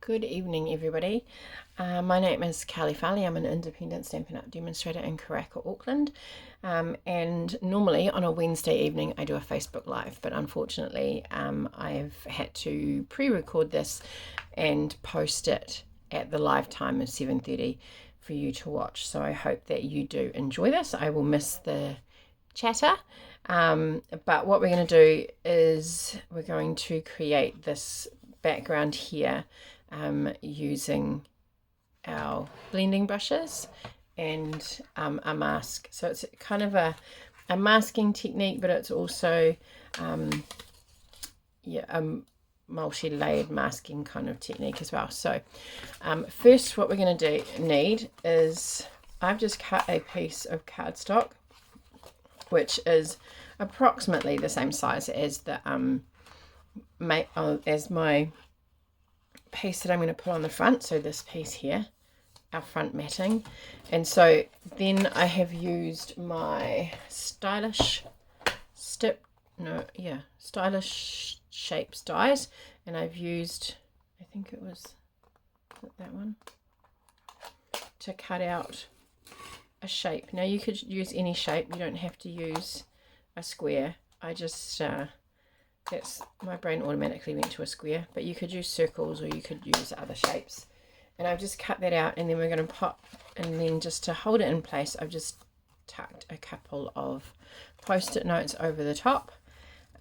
Good evening, everybody. My name is Kelley Farley. I'm an independent Stampin' Up! Demonstrator in Karaka, Auckland. And normally on a Wednesday evening I do a Facebook Live, but unfortunately I've had to pre-record this and post it at the live time of 7:30 for you to watch. So I hope that you do enjoy this. I will miss the chatter. But what we're going to do is we're going to create this background here using our blending brushes and a mask. So it's kind of a masking technique, but it's also a multi-layered masking kind of technique as well. So first what we're going to need is I've just cut a piece of cardstock, which is approximately the same size as the as my piece that I'm going to put on the front. So this piece here, our front matting. And so then I have used my stylish shapes dies, and I've used, I think it was that one, to cut out a shape. Now you could use any shape, you don't have to use a square. I just that's my brain automatically went to a square, but you could use circles or you could use other shapes. And I've just cut that out, and then we're going to pop, and then just to hold it in place I've just tucked a couple of post-it notes over the top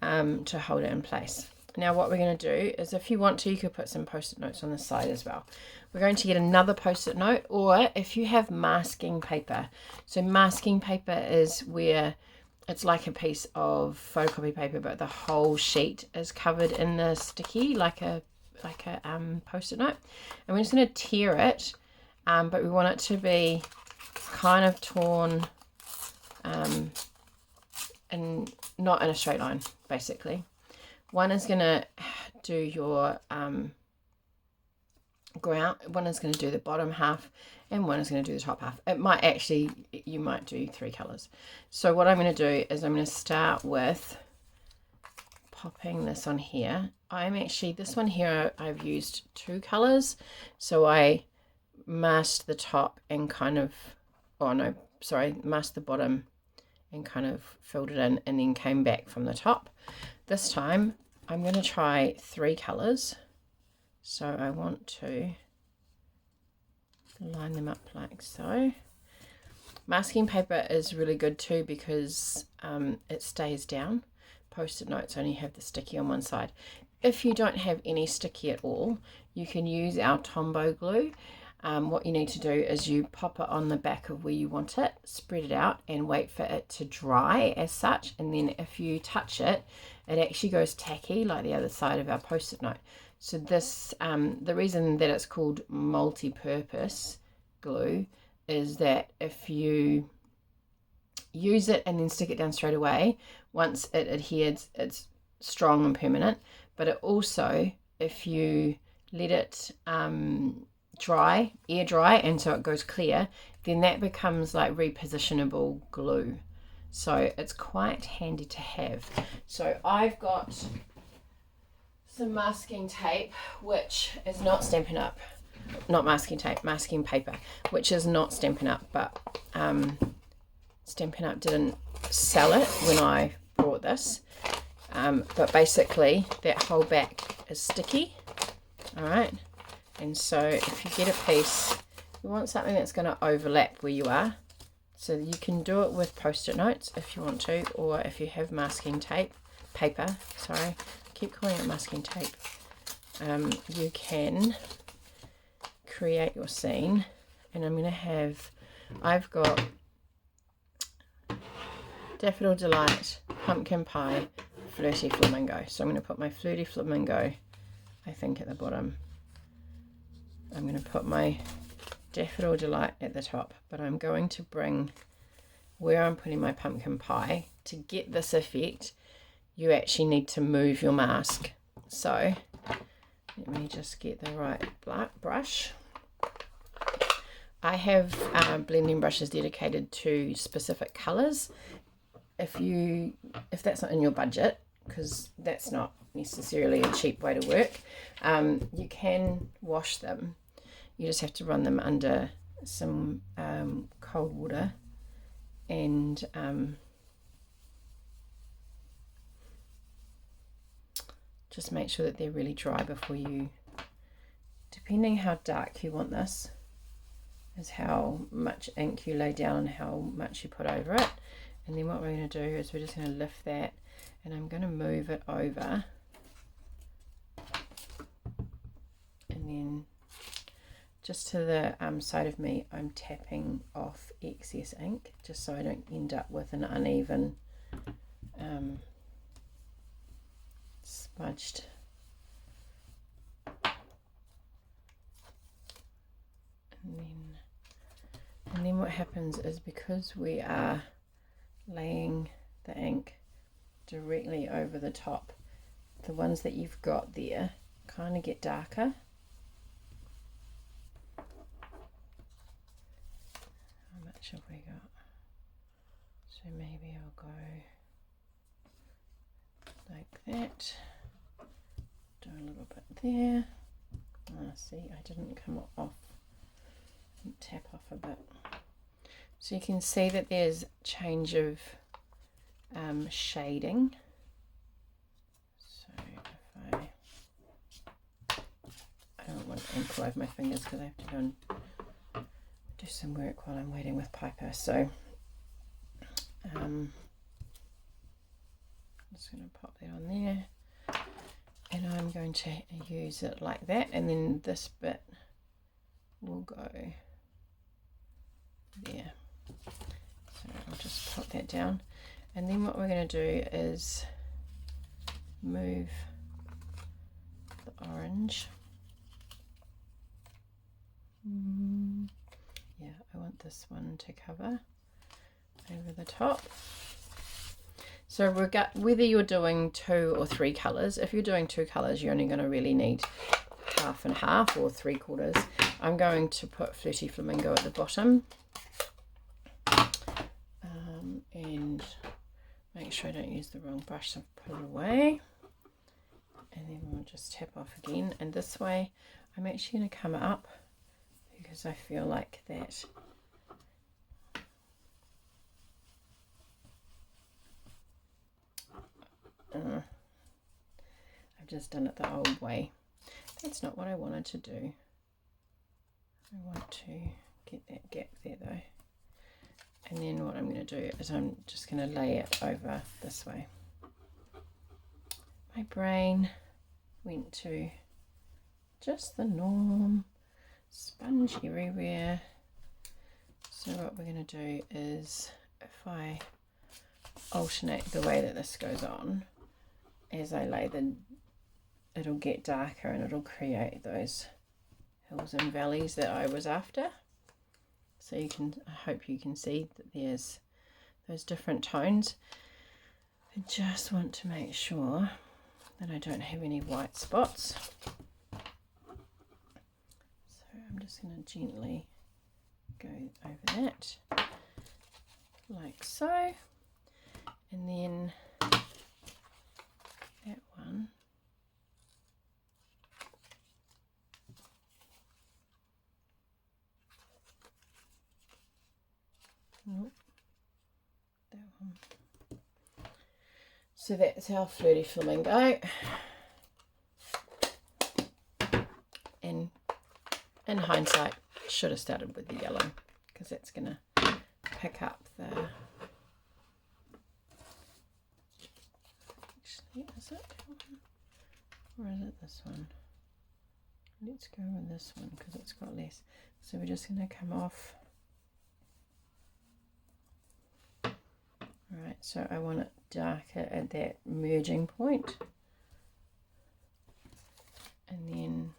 to hold it in place. Now what we're going to do is, if you want to, you could put some post-it notes on the side as well. We're going to get another post-it note, or if you have masking paper. So masking paper is where it's like a piece of photocopy paper, but the whole sheet is covered in the sticky, like a post-it note. And we're just going to tear it, but we want it to be kind of torn and not in a straight line, basically. One is going to do your ground, one is going to do the bottom half, and one is going to do the top half. It might actually, you might do three colors. So what I'm going to do is I'm going to start with popping this on here. This one here I've used two colors, so I masked the top and kind of, masked the bottom and kind of filled it in, and then came back from the top. This time I'm going to try three colors, so I want to line them up like so. Masking paper is really good too because it stays down. Post-it notes only have the sticky on one side. If you don't have any sticky at all, you can use our Tombow glue. What you need to do is you pop it on the back of where you want it, spread it out, and wait for it to dry as such. And then if you touch it, it actually goes tacky like the other side of our post-it note. So this, the reason that it's called multi-purpose glue is that if you use it and then stick it down straight away, once it adheres, it's strong and permanent. But it also, if you let it air dry, and so it goes clear, then that becomes like repositionable glue. So it's quite handy to have. So I've got some masking tape, which is not Stampin' Up, not masking tape, masking paper, which is not Stampin' Up, but Stampin' Up didn't sell it when I bought this. But basically that whole back is sticky. All right, and so if you get a piece, you want something that's going to overlap where you are. So you can do it with post-it notes if you want to, or if you have masking tape, paper, sorry, I keep calling it masking tape. You can create your scene, and I'm going to have, I've got Daffodil Delight, Pumpkin Pie, Flirty Flamingo. So I'm going to put my Flirty Flamingo, I think, at the bottom. I'm going to put my Daffodil Delight at the top, but I'm going to bring where I'm putting my pumpkin pie. To get this effect, you actually need to move your mask. So let me just get the right brush. I have blending brushes dedicated to specific colors. If that's not in your budget, because that's not necessarily a cheap way to work. You can wash them. You just have to run them under some cold water and just make sure that they're really dry before you, depending how dark you want this, is how much ink you lay down and how much you put over it. And then what we're going to do is we're just going to lift that, and I'm going to move it over, and then just to the side of me, I'm tapping off excess ink just so I don't end up with an uneven smudged. And then what happens is, because we are laying the ink directly over the top, the ones that you've got there kind of get darker. How much have we got? So maybe I'll go like that, do a little bit there. See, I didn't come off, tap off a bit. So you can see that there's change of shading. So if I don't want ink all over my fingers because I have to go and do some work while I'm waiting with Piper. So I'm just going to pop that on there, and I'm going to use it like that, and then this bit will go there. So I'll just pop that down, and then what we're going to do is move the orange. Yeah, I want this one to cover over the top. So whether you're doing 2 or 3 colours, if you're doing 2 colours, you're only going to really need half and half or 3/4. I'm going to put Flirty Flamingo at the bottom, and make sure I don't use the wrong brush, so put it away, and then we'll just tap off again. And this way I'm actually going to come up because I feel like that I've just done it the old way. That's not what I wanted to do. I want to get that gap there though. And then what I'm going to do is I'm just going to lay it over this way. My brain went to just the norm, sponge everywhere. So what we're going to do is, if I alternate the way that this goes on, as I lay it'll get darker and it'll create those hills and valleys that I was after. So I hope you can see that there's those different tones. I just want to make sure that I don't have any white spots. So I'm just going to gently go over that, like so. And then that one, nope, that one. So that's our Flirty Flamingo. And in hindsight, should have started with the yellow, because that's going to pick up the... Is it that one? Or is it this one? Let's go with this one because it's got less. So we're just going to come off. Alright, so I want it darker at that merging point. And then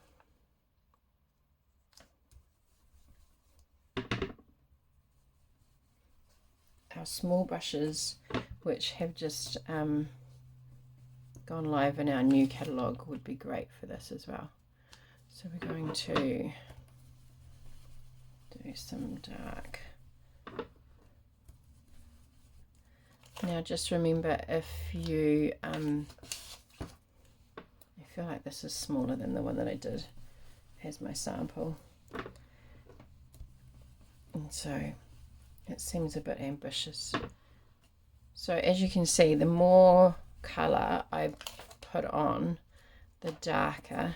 our small brushes, which have just gone live in our new catalogue, would be great for this as well. So we're going to do some dark Now just remember, if you I feel like this is smaller than the one that I did as my sample, and so it seems a bit ambitious. So as you can see, the more colour I put on, the darker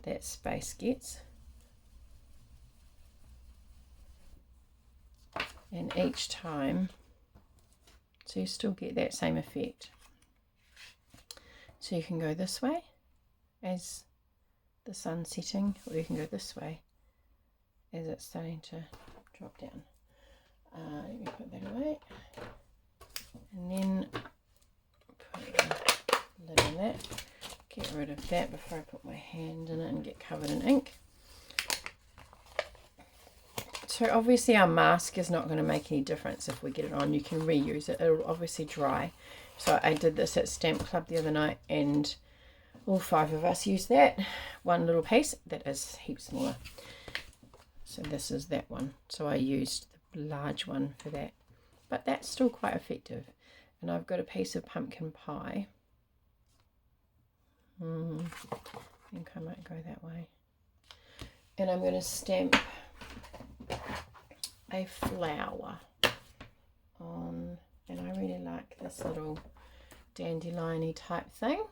that space gets. And each time, so you still get that same effect. So you can go this way as the sun's setting, or you can go this way as it's starting to drop down. Let me put that away, and then put a lid on that. Get rid of that before I put my hand in it and get covered in ink. So obviously our mask is not going to make any difference if we get it on. You can reuse it. It'll obviously dry. So I did this at Stamp Club the other night, and all 5 of us used that. One little piece that is heaps smaller. So this is that one. So I used the large one for that. But that's still quite effective. And I've got a piece of pumpkin pie. I think I might go that way. And I'm going to stamp a flower on, and I really like this little dandelion-y type thing,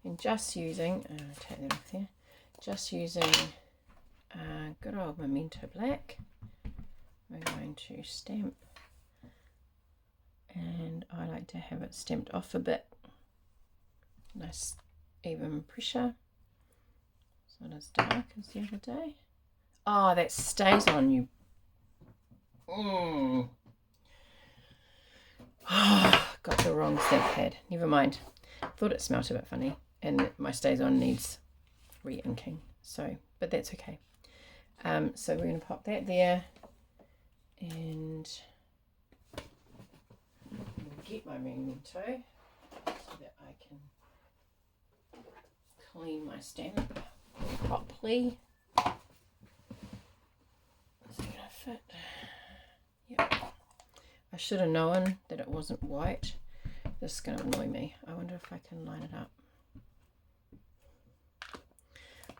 and just using, take that off there, just using good old Memento Black, we're going to stamp, and I like to have it stamped off a bit, nice even pressure, it's not as dark as the other day. Oh, that stays on you. Got the wrong stamp pad. Never mind. Thought it smelt a bit funny, and my stays on needs re-inking. So, but that's okay. So we're going to pop that there, and get my Memento so that I can clean my stamp properly. Is it gonna fit? Yep. I should have known that it wasn't white. This is gonna annoy me. I wonder if I can line it up.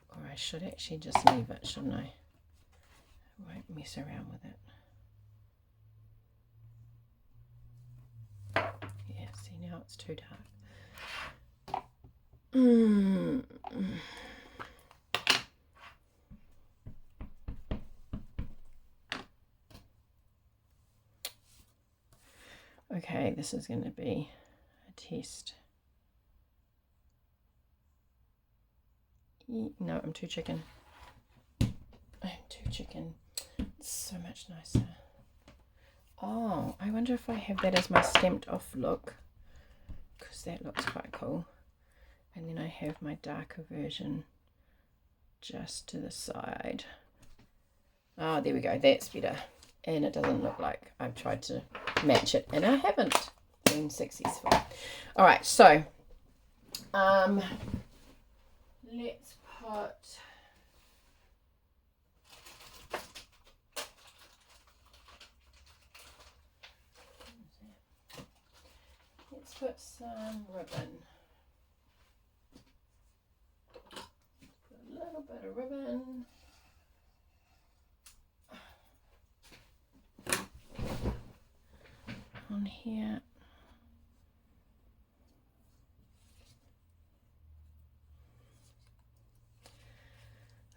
Or I should actually just leave it, shouldn't I? I won't mess around with it. Yeah, see, now it's too dark. Okay, this is going to be a test. No, I'm too chicken. I'm too chicken. It's so much nicer. Oh, I wonder if I have that as my stamped off look, because that looks quite cool. And then I have my darker version just to the side. Oh, there we go. That's better. And it doesn't look like I've tried to match it, and I haven't been successful. All right, so let's put some ribbon. Put a little bit of ribbon. On here.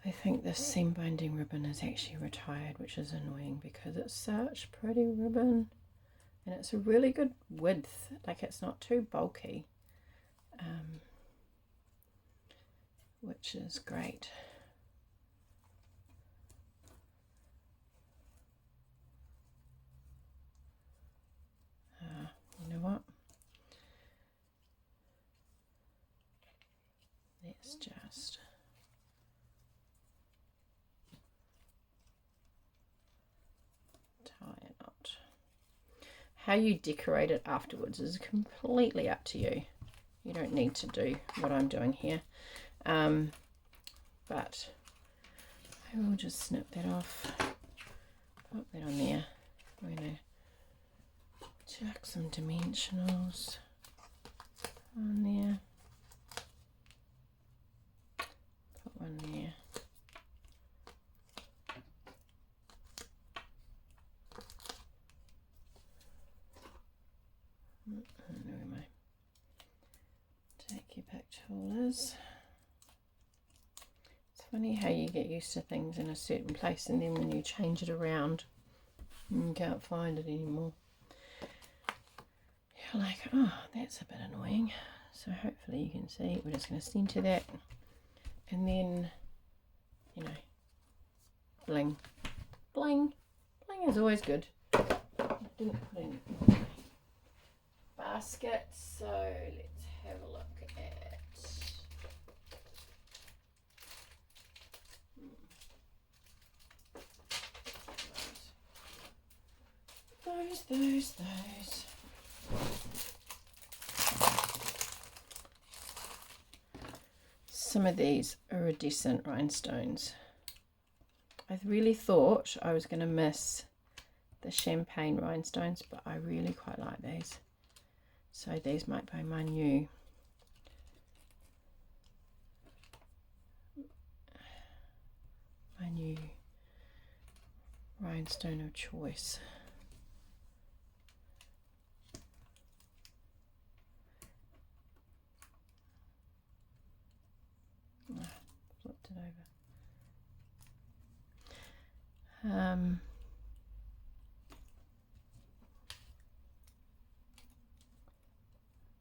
I think this seam binding ribbon is actually retired, which is annoying because it's such pretty ribbon, and it's a really good width, like it's not too bulky, which is great. You know what? Let's just tie a knot. How you decorate it afterwards is completely up to you. You don't need to do what I'm doing here. But I will just snip that off, pop that on there. I'm going to Chuck some dimensionals on there. Put one there. I don't know where my Take Your Pick tool is. It's funny how you get used to things in a certain place and then when you change it around you can't find it anymore. You're like, oh, that's a bit annoying. So hopefully you can see. We're just going to center that and then, you know, bling. Bling. Bling is always good. I didn't put in my basket, so let's have a look at those. Some of these iridescent rhinestones. I really thought I was going to miss the champagne rhinestones, but I really quite like these. So these might be my new rhinestone of choice. Flipped it over.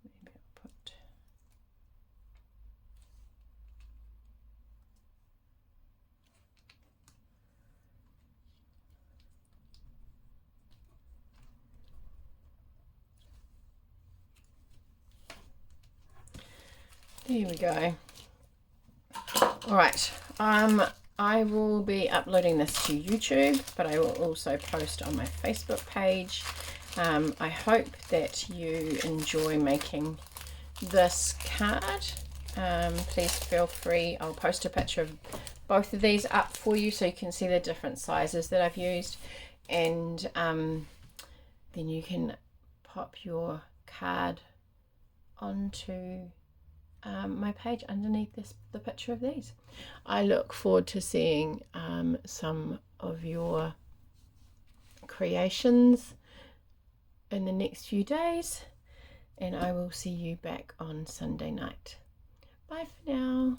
Maybe I'll put there we go. All right, I will be uploading this to YouTube, but I will also post on my Facebook page. I hope that you enjoy making this card. Please feel free. I'll post a picture of both of these up for you so you can see the different sizes that I've used, and then you can pop your card onto my page underneath the picture of these. I look forward to seeing some of your creations in the next few days, and I will see you back on Sunday night. Bye for now.